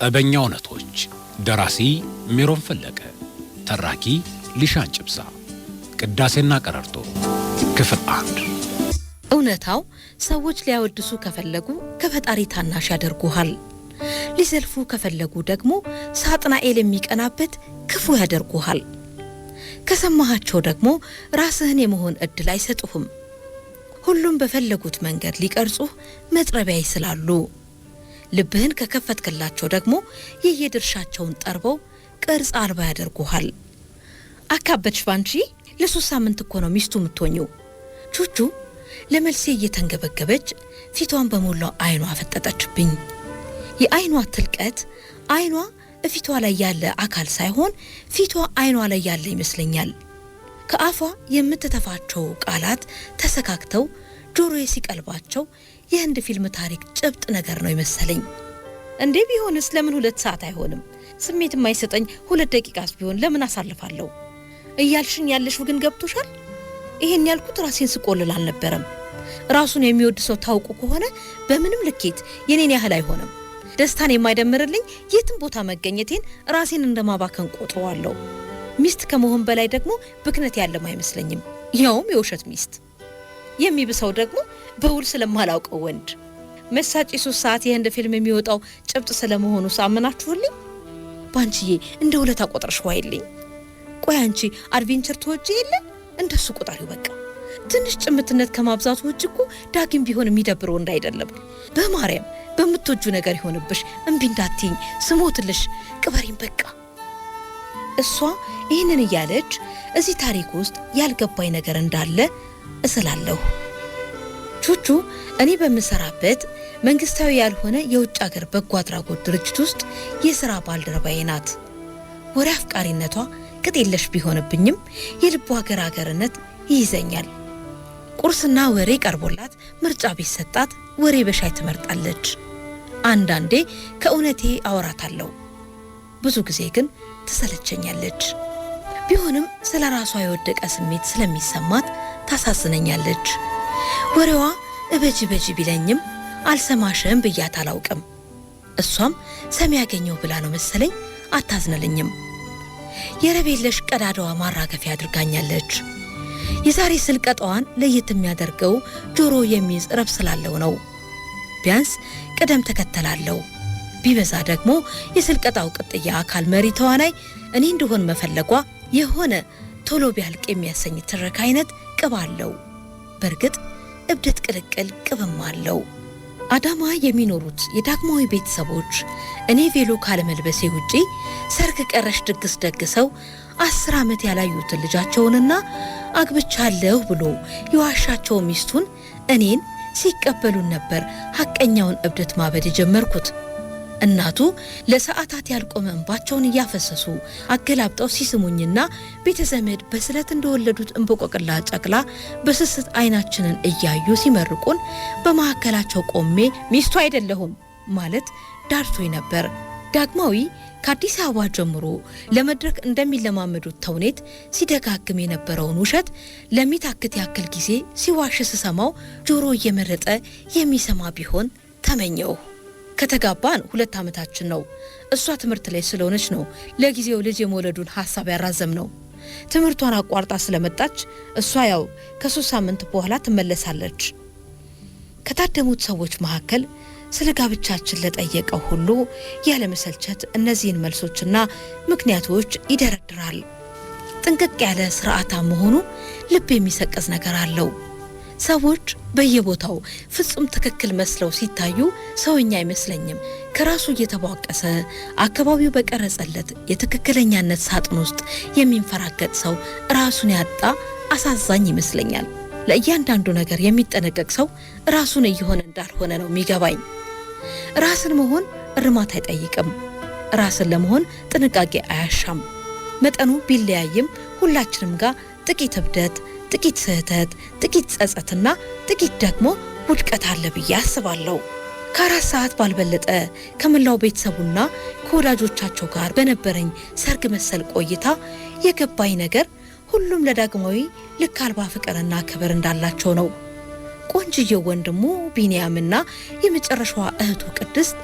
ጠበኛው ነቶች ደራሲ ሜሮን ፈለቀ ተራኪ ሊሻን ጭብሳ ቅዳሴና ቀረርቶ ክፍል 1 እውነታው ሰዎች ሊያወድሱ ከፈለጉ ከፈጣሪ ታናሽ ያደርጉሃል ሊዘልፉ ከፈለጉ ደግሞ ሳጥናኤል የሚቀናበት ክፉ ያደርጉሃል ከሰማሃቸው ደግሞ ራስህን የመሆን እድል አይሰጡህም ሁሉም በፈለጉት መንገድ ሊቀርጹ መጥረቢያ ይስላሉ ልብህን ከከፈትከላቸው ደግሞ የየድርሻቸውን ጠርበው ቅርጽ አልባ ያደርጉሃል አካበች ባንቺ ለሶስት ሳምንት እኮ ነው ሚስቱ ምትሆኚው ቹቹ ለመልሴ እየተንገበገበች ፊቷን በሞላው አይኗ አፈጠጠችብኝ የአይኗ ትልቀት አይኗ ፊቷ ላይ ያለ አካል ሳይሆን ፊቷ አይኗ ላይ ያለ ይመስለኛል ከአፏ የምትተፋቸው ቃላት ተሰካክተው ጆሮዬ ሲቀልባቸው የህንድ ፊልም ታሪክ ጭብጥ ነገር ነው ይመስለኝ እንዴ ቢሆንስ ለምን 2 ሰዓት አይሆንም ስሜት የማይሰጠኝ 2 ደቂቃስ ቢሆን ለምን አሳልፋለሁ እያልሽኝ ያለሽው ግን ገብቶሻል ይሄን ያልኩት ራሴን ስቆልል አልነበረም ራሱን የሚወድ ሰው ታውቁ ከሆነ በምንም ልኬት የኔን ያህል አይሆንም ደስታን የማይደምርልኝ የትም ቦታ መገኘቴን ራሴን እንደማባከን ቆጥሯለሁ ሚስት ከመሆን በላይ ደግሞ ብክነት ያለም አይመስለኝም ያውም የውሸት ሚስት የሚብሰው ደግሞ በውል ስለማላውቀው ወንድ መሳጭ 3 ሰዓት የህንድ ፊልም የሚወጣው ጭብጥ ስለመሆኑ ሳመናችሁልኝ ባንቺዬ እንደ ውለታ ቆጥረሽ ዋይልኝ ቆይ አንቺ አድቬንቸር ተወጪ የለ እንደሱ ቆጣሪው በቃ ትንሽ ጭምትነት ከማብዛቱ ውጭ እኮ ዳግም ቢሆን የሚደብረው እንዳይደለም በማርያም በመትወጁ ነገር ይሆንብሽ እምቢ እንዳትይኝ ስሞትልሽ ቅበሪን በቃ እሷ ይሄንን ያለች እዚህ ታሪክ ውስጥ ያልገባኝ ነገር እንዳለ እስላለሁ ቹቹ እኔ በመሰራበት መንግስታዊ ያልሆነ የውጭ ሀገር በጎ አድራጎት ድርጅት ውስጥ የሥራ ባልደረባዬ ናት ወሬ አፍቃሪነቷ ቅጤለሽ ቢሆንብኝም የልቧ ሀገርነት ይይዘኛል ቁርስና ወሬ ቀርቦላት ምርጫ ቢሰጣት ወሬ በሻይ ትመርጣለች አንዳንዴ ከእውነቴ አወራታለሁ ብዙ ጊዜ ግን ትሰለቸኛለች ቢሆንም ስለራሷ የወደቀ ስሜት ስለሚሰማት ታሳዝነኛለች ወሬዋ እበጂ ቢለኝም አልሰማሽም ብያት አላውቅም እሷም ሰሚ ያገኘው ብላ ነው መሰለኝ አታዝነልኝም የረቤለሽ ቀዳዳዋ ማራገፊያ አድርጋኛለች የዛሬ ስልቀጣዋን ለየት የሚያደርገው ጆሮ የሚይዝ ረብ ስላለው ነው ቢያንስ ቀደም ተከተላለው ቢበዛ ደግሞ የስልቀጣው ቅጥያ አካል መሪ ተዋናይ እኔ እንደሆን መፈለጓ የሆነ ቶሎ ቢያልቅ የሚያሰኝ ትረካ አይነት ቅባለው በርግጥ እብደት ቅልቅል ቅብም አለው አዳማ የሚኖሩት የዳግማዊ ቤተሰቦች እኔ ቬሎ ካለመልበሴ ውጪ ሰርግ ቀረሽ ድግስ ደግሰው 10 ዓመት ያላዩት ልጃቸውንና አግብቻለሁ ብሎ የዋሻቸው ሚስቱን እኔን ሲቀበሉን ነበር ሐቀኛውን እብደት ማበድ የጀመርኩት እናቱ ለሰዓታት ያልቆመ እንባቸውን ያፈሰሱ አገላብጠው ሲስሙኝና ቤተዘመድ በስለት እንደወለዱት እንበቆቅላ ጨቅላ በስስት አይናችንን እያዩ ሲመርቁን በማከላቸው ቆሜ ሚስቱ አይደለሁም ማለት ዳርቶኝ ነበር ዳግማዊ ከአዲስ አበባ ጀምሮ ለመድረክ እንደሚለማመዱት ተውኔት ሲደጋግም የነበረውን ውሸት ለሚታክት ያክል ጊዜ ሲዋሽ ስሰማው ጆሮ እየመረጠ የሚሰማ ቢሆን ተመኘው ከተጋባን 2 ዓመታችን ነው እሷ ትምህርት ላይ ስለሆነች ነው ለጊዜው ልጅ የመውለዱን ሐሳብ ያራዘም ነው ትምህርቷን አቋርጣ ስለመጣች እሷ ያው ከ3 ሳምንት በኋላ ትመለሳለች ከታደሙት ሰዎች መካከል ስለ ጋብቻችን ለጠየቀው ሁሉ ያለ መሰልቸት እነዚህን መልሶችና ምክንያቶች ይደረድራል ጥንቅቅ ያለ ስርዓታ መሆኑ ልብ የሚሰቀዝ ነገር አለው ሰዎች በየቦታው ፍጹም ትክክል መስለው ሲታዩ ሰውኛ አይመስለኝም ከራሱ እየተቧቀሰ አካባቢው በቀረጸለት የትክክለኛነት ሳጥን ውስጥ የሚንፈራገጥ ሰው ራሱን ያጣ አሳዛኝ ይመስለኛል ለእያንዳንዱ ነገር የሚጠነቀቅ ሰው ራሱን እየሆነ እንዳልሆነ ነው የሚገባኝ ራስን መሆን እርማት አይጠይቅም ራስን ለመሆን ጥንቃቄ አያሻም መጠኑ ቢለያይም ሁላችንም ጋር ጥቂት እብደት ጥቂት ስህተት ጥቂት ጸጸትና ጥቂት ደግሞ ውድቀት አለ ብዬ አስባለሁ ከ4 ሰዓት ባልበለጠ ከመላው ቤተሰቡና ከወዳጆቻቸው ጋር በነበረኝ ሰርግ መሰል ቆይታ የገባኝ ነገር ሁሉም ለዳግማዊ ልክ አልባ ፍቅርና ክብር እንዳላቸው ነው ቆንጅየው ወንድሙ ቢንያምና የመጨረሻዋ እህቱ ቅድስት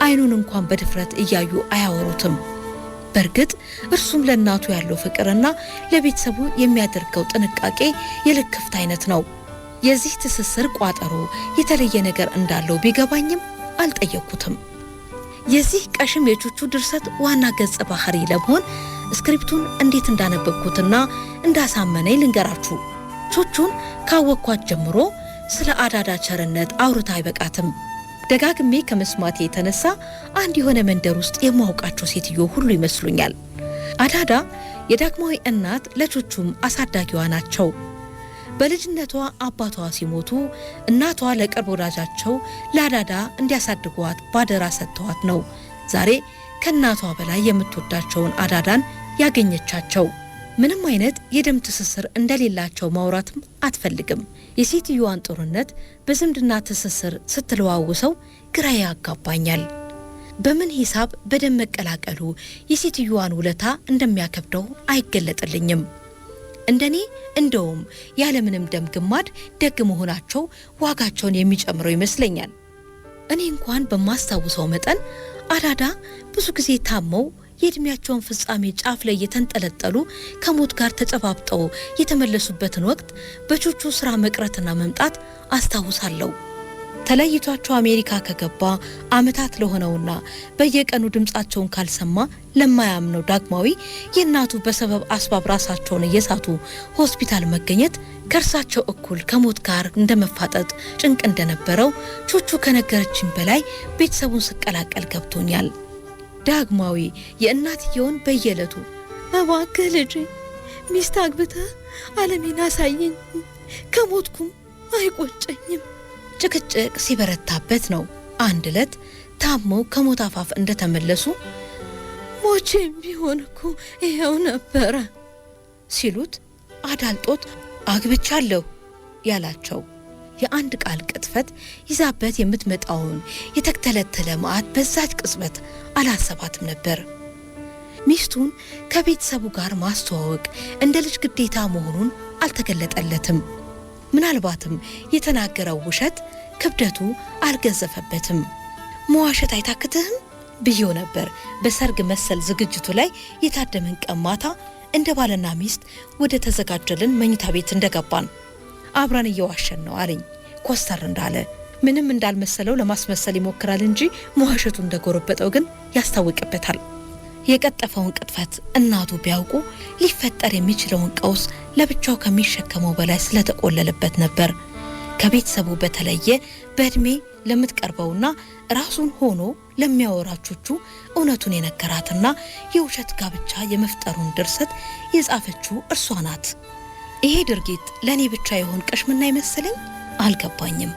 አይኑን እንኳን በድፍረት እያዩ አያወሩትም። በርግጥ እርሱም ለእናቱ ያለው ፍቅርና ለቤተሰቡ የሚያደርገው ጥንቃቄ የልክፍት አይነት ነው። የዚህ ትስስር ቋጠሮ የተለየ ነገር እንዳለው ቢገባኝም አልጠየቅኩትም። የዚህ ቀሽም የቹቹ ድርሰት ዋና ገጸ ባህሪ ለመሆን ስክሪፕቱን እንዴት እንዳነበብኩትና እንዳሳመነኝ ልንገራችሁ። ቹቹን ካወቅኳት ጀምሮ ስለ አዳዳ ቸርነት አውርታ አይበቃትም። ደጋግሜ ከመስማቴ የተነሳ አንድ የሆነ መንደር ውስጥ የማውቃቸው ሴትዮ ሁሉ ይመስሉኛል። አዳዳ የዳግማዊ እናት ለቹቹም አሳዳጊዋ ናቸው። በልጅነቷ አባቷ ሲሞቱ እናቷ ለቅርብ ወዳጃቸው ለአዳዳ እንዲያሳድጓት ባደራ ሰጥተዋት ነው ዛሬ ከእናቷ በላይ የምትወዳቸውን አዳዳን ያገኘቻቸው። ምንም አይነት የደም ትስስር እንደሌላቸው ማውራትም አትፈልግም። የሴትዮዋን ጦርነት በዝምድና ትስስር ስትለዋውሰው ግራ ያጋባኛል። በምን ሂሳብ በደም መቀላቀሉ የሴትዮዋን ውለታ እንደሚያከብደው አይገለጥልኝም። እንደኔ እንደውም ያለምንም ደም ግማድ ደግ መሆናቸው ዋጋቸውን የሚጨምረው ይመስለኛል። እኔ እንኳን በማስታውሰው መጠን አዳዳ ብዙ ጊዜ ታመው የእድሜያቸውን ፍጻሜ ጫፍ ላይ የተንጠለጠሉ ከሞት ጋር ተጨባብጠው የተመለሱበትን ወቅት በቹቹ ስራ መቅረትና መምጣት አስታውሳለሁ። ተለይቷቸው አሜሪካ ከገባ ዓመታት ለሆነውና በየቀኑ ድምጻቸውን ካልሰማ ለማያምነው ዳግማዊ የእናቱ በሰበብ አስባብ ራሳቸውን እየሳቱ ሆስፒታል መገኘት ከእርሳቸው እኩል ከሞት ጋር እንደመፋጠጥ ጭንቅ እንደነበረው ቹቹ ከነገረችን በላይ ቤተሰቡን ስቀላቀል ገብቶኛል። ዳግማዊ የእናትየውን በየዕለቱ እባክህ ልጄ ሚስት አግብተህ ዓለሜን አሳየኝ፣ ከሞትኩም አይቆጨኝም ጭቅጭቅ ሲበረታበት ነው አንድ ዕለት ታመው ከሞት አፋፍ እንደተመለሱ ሞቼም ቢሆን እኮ ይኸው ነበረ ሲሉት አዳልጦት አግብቻለሁ ያላቸው የአንድ ቃል ቅጥፈት ይዛበት የምትመጣውን የተከተለተለ መዓት በዛች ቅጽበት አላሰባትም ነበር። ሚስቱን ከቤተሰቡ ጋር ማስተዋወቅ እንደ ልጅ ግዴታ መሆኑን አልተገለጠለትም። ምናልባትም የተናገረው ውሸት ክብደቱ አልገዘፈበትም። መዋሸት አይታክትህም ብዬው ነበር። በሰርግ መሰል ዝግጅቱ ላይ የታደመን ቀማታ እንደ ባልና ሚስት ወደ ተዘጋጀልን መኝታ ቤት እንደገባን አብረን እየዋሸን ነው አለኝ ኮስተር እንዳለ። ምንም እንዳልመሰለው ለማስመሰል ይሞክራል እንጂ መዋሸቱ እንደጎረበጠው ግን ያስታውቅበታል። የቀጠፈውን ቅጥፈት እናቱ ቢያውቁ ሊፈጠር የሚችለውን ቀውስ ለብቻው ከሚሸከመው በላይ ስለተቆለለበት ነበር። ከቤተሰቡ በተለየ በእድሜ ለምትቀርበውና ራሱን ሆኖ ለሚያወራቹቹ እውነቱን የነገራትና የውሸት ጋብቻ የመፍጠሩን ድርሰት የጻፈችው እርሷ ናት። ይሄ ድርጊት ለኔ ብቻ ይሆን ቀሽምና ይመስለኝ አልገባኝም።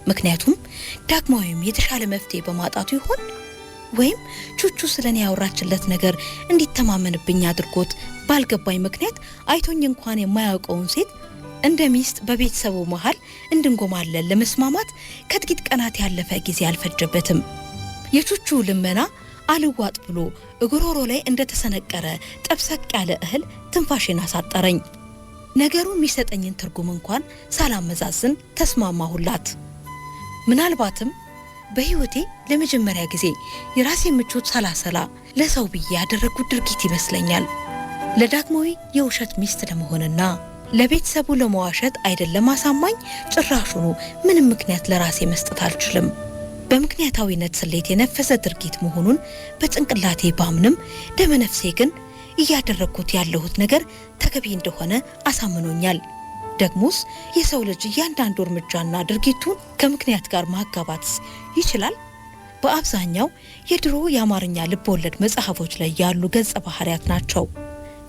ምክንያቱም ዳግማዊም የተሻለ መፍትሄ በማጣቱ ይሆን ወይም ቹቹ ስለኔ ያወራችለት ነገር እንዲተማመንብኝ አድርጎት ባልገባኝ ምክንያት አይቶኝ እንኳን የማያውቀውን ሴት እንደ ሚስት በቤተሰቡ መሃል እንድንጎማለን ለመስማማት ከጥቂት ቀናት ያለፈ ጊዜ አልፈጀበትም። የቹቹ ልመና አልዋጥ ብሎ እግሮሮ ላይ እንደተሰነቀረ ጠብሰቅ ያለ እህል ትንፋሽን አሳጠረኝ። ነገሩ የሚሰጠኝን ትርጉም እንኳን ሳላመዛዝን ተስማማሁላት። ምናልባትም በህይወቴ ለመጀመሪያ ጊዜ የራሴ ምቾት ሳላሰላ ለሰው ብዬ ያደረጉት ድርጊት ይመስለኛል። ለዳግማዊ የውሸት ሚስት ለመሆንና ለቤተሰቡ ለመዋሸት አይደለም አሳማኝ ጭራሹኑ ምንም ምክንያት ለራሴ መስጠት አልችልም። በምክንያታዊነት ስሌት የነፈሰ ድርጊት መሆኑን በጭንቅላቴ ባምንም ደመነፍሴ ግን እያደረኩት ያለሁት ነገር ተገቢ እንደሆነ አሳምኖኛል። ደግሞስ የሰው ልጅ እያንዳንዱ እርምጃና ድርጊቱን ከምክንያት ጋር ማጋባትስ ይችላል? በአብዛኛው የድሮ የአማርኛ ልቦለድ መጽሐፎች ላይ ያሉ ገጸ ባህሪያት ናቸው።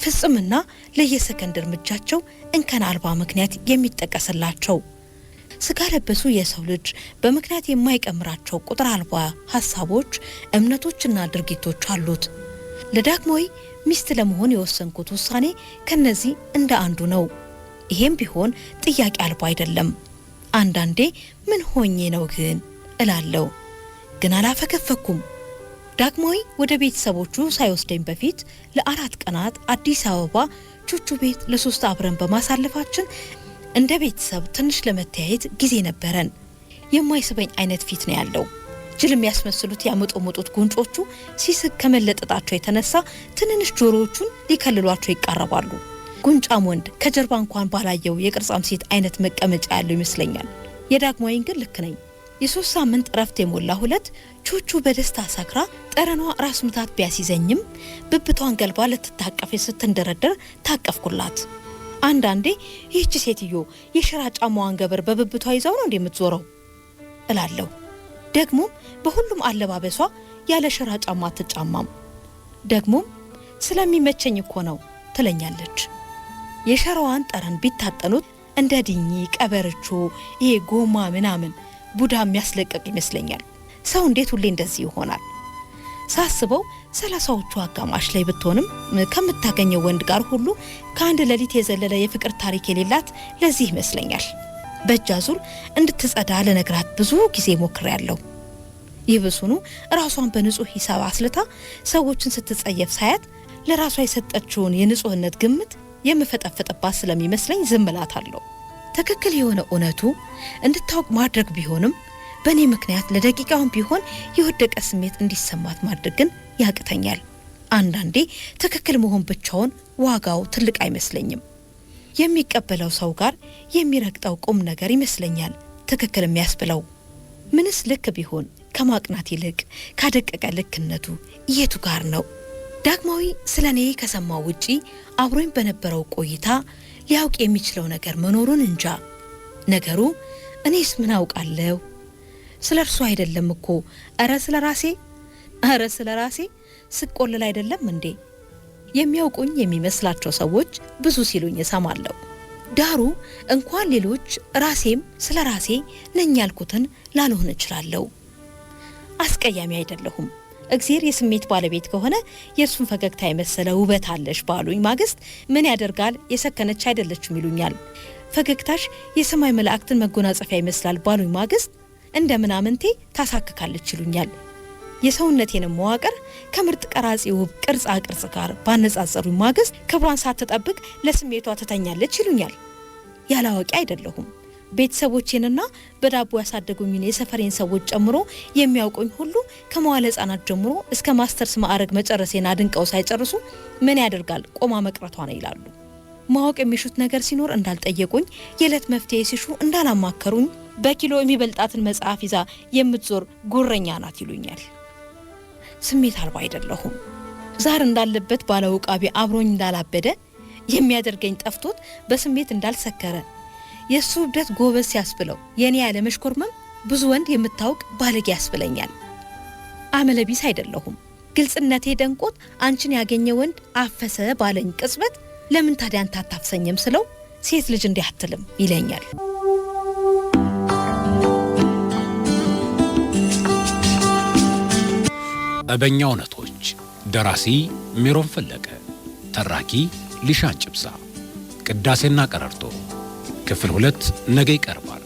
ፍጽምና ለየሰከንድ እርምጃቸው እንከን አልባ ምክንያት የሚጠቀስላቸው ስጋ ለበሱ የሰው ልጅ በምክንያት የማይቀምራቸው ቁጥር አልባ ሐሳቦች፣ እምነቶችና ድርጊቶች አሉት። ለዳግማዊ ሚስት ለመሆን የወሰንኩት ውሳኔ ከነዚህ እንደ አንዱ ነው። ይሄም ቢሆን ጥያቄ አልባ አይደለም። አንዳንዴ ምን ሆኜ ነው ግን እላለሁ፣ ግን አላፈከፈኩም። ዳግማዊ ወደ ቤተሰቦቹ ሳይወስደኝ በፊት ለ4 ቀናት አዲስ አበባ ቹቹ ቤት ለ3 አብረን በማሳለፋችን እንደ ቤተሰብ ትንሽ ለመተያየት ጊዜ ነበረን። የማይስበኝ አይነት ፊት ነው ያለው። ጅል የሚያስመስሉት ያመጦመጡት ጉንጮቹ ሲስቅ ከመለጠጣቸው የተነሳ ትንንሽ ጆሮዎቹን ሊከልሏቸው ይቃረባሉ። ጉንጫም ወንድ ከጀርባ እንኳን ባላየው የቅርጻም ሴት አይነት መቀመጫ ያለው ይመስለኛል። የዳግማዊን ግን ልክ ነኝ። የ3 ሳምንት ረፍት የሞላ ሁለት ቹቹ በደስታ ሰክራ ጠረኗ ራስ ምታት ቢያስይዘኝም ብብቷን ገልባ ልትታቀፍ ስትንደረደር ታቀፍኩላት። አንዳንዴ ይህች ሴትዮ የሸራ ጫማዋን ገበር በብብቷ ይዛው ነው እንደምትዞረው እላለሁ። ደግሞ በሁሉም አለባበሷ ያለ ሸራ ጫማ አትጫማም። ደግሞ ስለሚመቸኝ እኮ ነው ትለኛለች። የሸራዋን ጠረን ቢታጠኑት እንደ ድኝ ቀበርቾ ይሄ ጎማ ምናምን ቡዳ የሚያስለቀቅ ይመስለኛል። ሰው እንዴት ሁሌ እንደዚህ ይሆናል? ሳስበው 30ዎቹ አጋማሽ ላይ ብትሆንም ከምታገኘው ወንድ ጋር ሁሉ ከአንድ ሌሊት የዘለለ የፍቅር ታሪክ የሌላት ለዚህ ይመስለኛል። በእጃዙር እንድትጸዳ ለነግራት ብዙ ጊዜ ሞክሬያለሁ። ይብሱኑ ራሷን በንጹህ ሂሳብ አስልታ ሰዎችን ስትጸየፍ ሳያት ለራሷ የሰጠችውን የንጹህነት ግምት የምፈጠፈጥባት ስለሚመስለኝ ዝም እላታለሁ። ትክክል የሆነ እውነቱ እንድታውቅ ማድረግ ቢሆንም በእኔ ምክንያት ለደቂቃውን ቢሆን የወደቀ ስሜት እንዲሰማት ማድረግ ግን ያቅተኛል። አንዳንዴ ትክክል መሆን ብቻውን ዋጋው ትልቅ አይመስለኝም። የሚቀበለው ሰው ጋር የሚረግጠው ቁም ነገር ይመስለኛል ትክክል የሚያስብለው። ምንስ ልክ ቢሆን ከማቅናት ይልቅ ካደቀቀ ልክነቱ የቱ ጋር ነው? ዳግማዊ ስለኔ ከሰማው ውጪ አብሮኝ በነበረው ቆይታ ሊያውቅ የሚችለው ነገር መኖሩን እንጃ። ነገሩ እኔስ ምን አውቃለሁ? ስለርሱ አይደለም እኮ አረ ስለ ራሴ ስቆልል አይደለም እንዴ? የሚያውቁኝ የሚመስላቸው ሰዎች ብዙ ሲሉኝ እሰማለሁ። ዳሩ እንኳን ሌሎች ራሴም ስለ ራሴ ነኝ ያልኩትን ላልሆን እችላለሁ። አስቀያሚ አይደለሁም። እግዚአብሔር የስሜት ባለቤት ከሆነ የእሱን ፈገግታ የመሰለ ውበት አለሽ ባሉኝ ማግስት ምን ያደርጋል የሰከነች አይደለችም ይሉኛል። ፈገግታሽ የሰማይ መላእክትን መጎናጸፊያ ይመስላል ባሉኝ ማግስት እንደ ምናምንቴ ታሳክካለች ይሉኛል። የሰውነቴን መዋቅር ከምርጥ ቀራጺ ውብ ቅርጻ ቅርጽ ጋር ባነጻጸሩኝ ማግስት ክብሯን ሳትጠብቅ ለስሜቷ ትተኛለች ይሉኛል። ያላዋቂ አይደለሁም። ቤተሰቦቼንና በዳቦ ያሳደጉኝን የሰፈሬን ሰዎች ጨምሮ የሚያውቁኝ ሁሉ ከመዋለ ሕፃናት ጀምሮ እስከ ማስተርስ ማዕረግ መጨረሴን አድንቀው ሳይጨርሱ ምን ያደርጋል ቆማ መቅረቷ ነው ይላሉ። ማወቅ የሚሹት ነገር ሲኖር እንዳልጠየቁኝ፣ የዕለት መፍትሄ ሲሹ እንዳላማከሩኝ፣ በኪሎ የሚበልጣትን መጽሐፍ ይዛ የምትዞር ጉረኛ ናት ይሉኛል። ስሜት አልባ አይደለሁም። ዛር እንዳለበት ባለው ቃቢ አብሮኝ እንዳላበደ የሚያደርገኝ ጠፍቶት በስሜት እንዳልሰከረ የሱ ውደት ጎበዝ ሲያስብለው የኔ ያለ መሽኮርመም ብዙ ወንድ የምታውቅ ባለጌ ያስብለኛል። አመለቢስ አይደለሁም። ግልጽነቴ ደንቆት አንቺን ያገኘ ወንድ አፈሰ ባለኝ ቅጽበት ለምን ታዲያ አንተ አታፍሰኝም ስለው ሴት ልጅ እንዲህ አትልም ይለኛል። እበኛ እውነቶች ደራሲ ሜሮን ፈለቀ፣ ተራኪ ሊሻን ጭብሳ። ቅዳሴና ቀረርቶ ክፍል 2 ነገ ይቀርባል።